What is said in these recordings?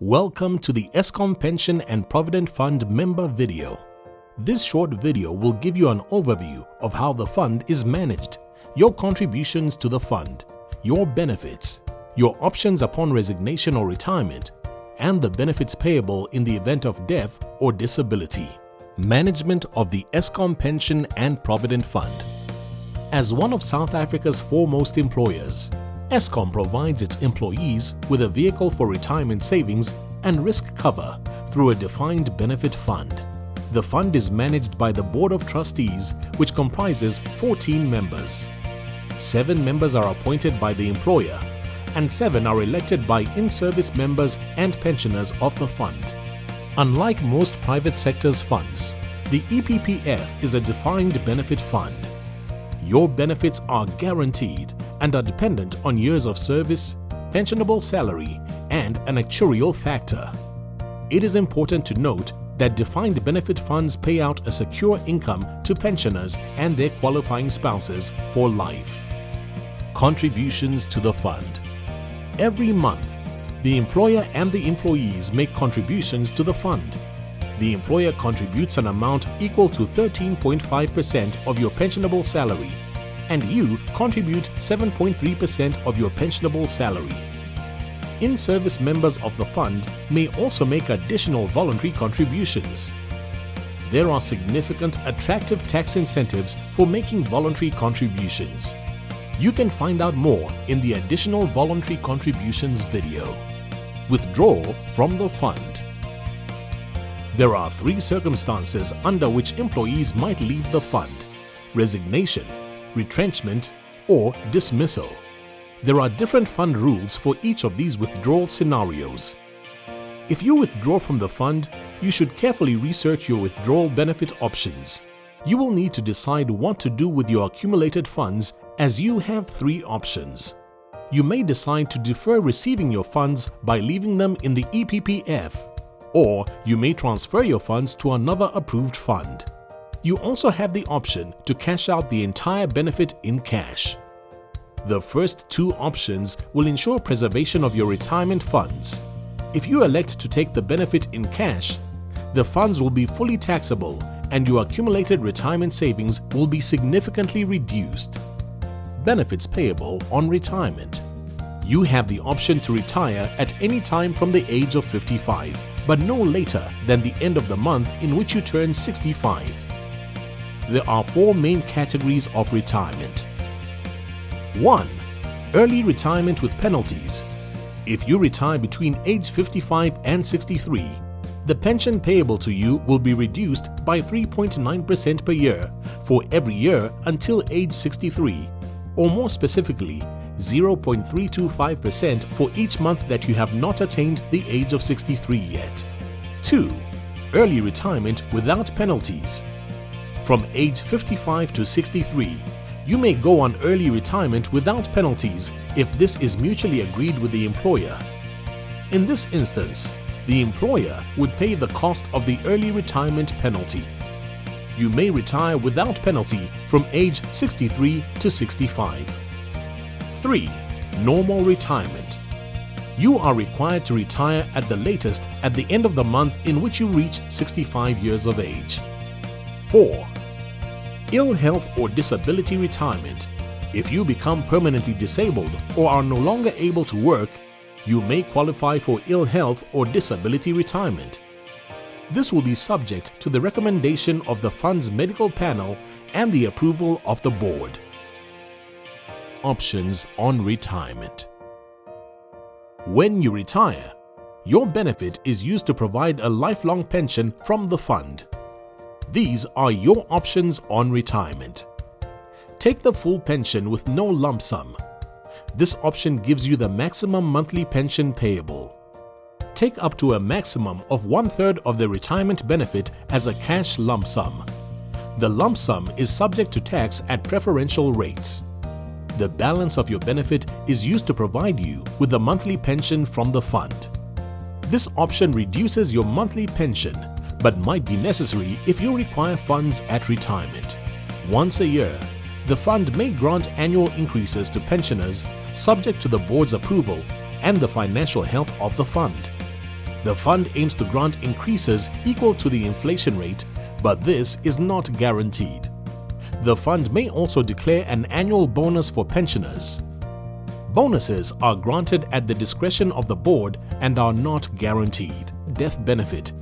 Welcome to the Eskom Pension and Provident Fund member video. This short video will give you an overview of how the fund is managed, your contributions to the fund, your benefits, your options upon resignation or retirement, and the benefits payable in the event of death or disability. Management of the Eskom Pension and Provident Fund. As one of South Africa's foremost employers, Eskom provides its employees with a vehicle for retirement savings and risk cover through a defined benefit fund. The fund is managed by the Board of Trustees, which comprises 14 members. 7 members are appointed by the employer, and 7 are elected by in-service members and pensioners of the fund. Unlike most private sector's funds, the EPPF is a defined benefit fund. Your benefits are guaranteed and are dependent on years of service, pensionable salary, and an actuarial factor. It is important to note that defined benefit funds pay out a secure income to pensioners and their qualifying spouses for life. Contributions to the fund. Every month, the employer and the employees make contributions to the fund. The employer contributes an amount equal to 13.5% of your pensionable salary, and you contribute 7.3% of your pensionable salary. In-service members of the fund may also make additional voluntary contributions. There are significant attractive tax incentives for making voluntary contributions. You can find out more in the additional voluntary contributions video. Withdrawal from the fund. There are 3 circumstances under which employees might leave the fund: resignation, retrenchment, or dismissal. There are different fund rules for each of these withdrawal scenarios. If you withdraw from the fund, you should carefully research your withdrawal benefit options. You will need to decide what to do with your accumulated funds, as you have 3 options. You may decide to defer receiving your funds by leaving them in the EPPF, or you may transfer your funds to another approved fund. You also have the option to cash out the entire benefit in cash. The first 2 options will ensure preservation of your retirement funds. If you elect to take the benefit in cash, the funds will be fully taxable and your accumulated retirement savings will be significantly reduced. Benefits payable on retirement. You have the option to retire at any time from the age of 55, but no later than the end of the month in which you turn 65. There are 4 main categories of retirement. 1. Early retirement with penalties. If you retire between age 55 and 63, the pension payable to you will be reduced by 3.9% per year for every year until age 63, or more specifically, 0.325% for each month that you have not attained the age of 63 yet. 2. Early retirement without penalties. From age 55 to 63, you may go on early retirement without penalties if this is mutually agreed with the employer. In this instance, the employer would pay the cost of the early retirement penalty. You may retire without penalty from age 63 to 65. 3. Normal retirement. You are required to retire at the latest at the end of the month in which you reach 65 years of age. 4. Ill health or disability retirement. If you become permanently disabled or are no longer able to work, you may qualify for ill health or disability retirement. This will be subject to the recommendation of the fund's medical panel and the approval of the board. Options on retirement. When you retire, your benefit is used to provide a lifelong pension from the fund. These are your options on retirement. Take the full pension with no lump sum. This option gives you the maximum monthly pension payable. Take up to a maximum of 1/3 of the retirement benefit as a cash lump sum. The lump sum is subject to tax at preferential rates. The balance of your benefit is used to provide you with a monthly pension from the fund. This option reduces your monthly pension, but might be necessary if you require funds at retirement. Once a year, the fund may grant annual increases to pensioners subject to the board's approval and the financial health of the fund. The fund aims to grant increases equal to the inflation rate, but this is not guaranteed. The fund may also declare an annual bonus for pensioners. Bonuses are granted at the discretion of the board and are not guaranteed. Death benefit.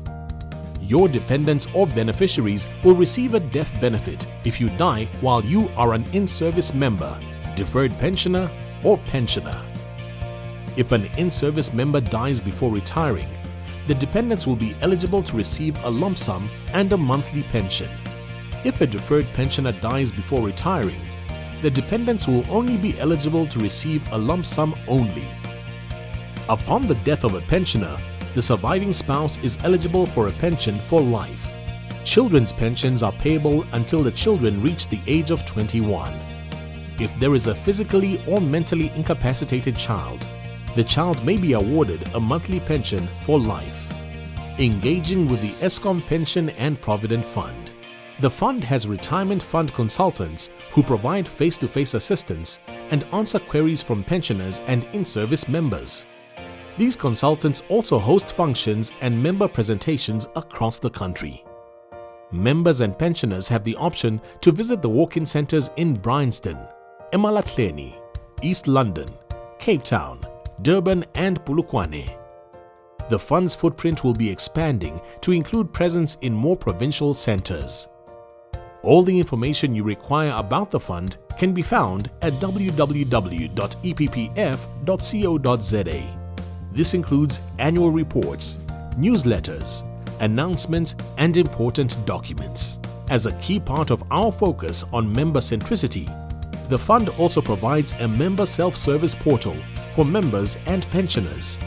Your dependents or beneficiaries will receive a death benefit if you die while you are an in-service member, deferred pensioner, or pensioner. If an in-service member dies before retiring, the dependents will be eligible to receive a lump sum and a monthly pension. If a deferred pensioner dies before retiring, the dependents will only be eligible to receive a lump sum only. Upon the death of a pensioner, the surviving spouse is eligible for a pension for life. Children's pensions are payable until the children reach the age of 21. If there is a physically or mentally incapacitated child, the child may be awarded a monthly pension for life. Engaging with the Eskom Pension and Provident Fund. The fund has retirement fund consultants who provide face-to-face assistance and answer queries from pensioners and in-service members. These consultants also host functions and member presentations across the country. Members and pensioners have the option to visit the walk-in centers in Bryanston, eMalahleni, East London, Cape Town, Durban and Polokwane. The fund's footprint will be expanding to include presence in more provincial centers. All the information you require about the fund can be found at www.eppf.co.za. This includes annual reports, newsletters, announcements, and important documents. As a key part of our focus on member centricity, the fund also provides a member self-service portal for members and pensioners.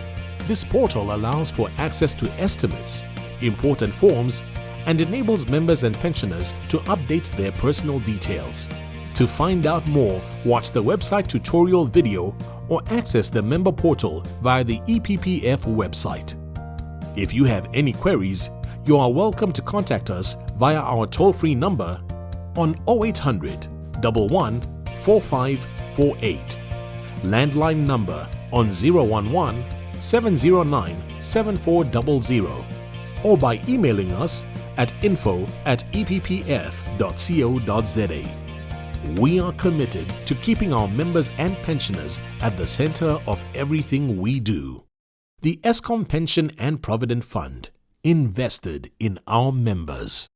This portal allows for access to estimates, important forms, and enables members and pensioners to update their personal details. To find out more, watch the website tutorial video or access the member portal via the EPPF website. If you have any queries, you are welcome to contact us via our toll-free number on 0800 11 4548, landline number on 011 709 7400, or by emailing us at info@eppf.co.za. We are committed to keeping our members and pensioners at the center of everything we do. The Eskom Pension and Provident Fund, invested in our members.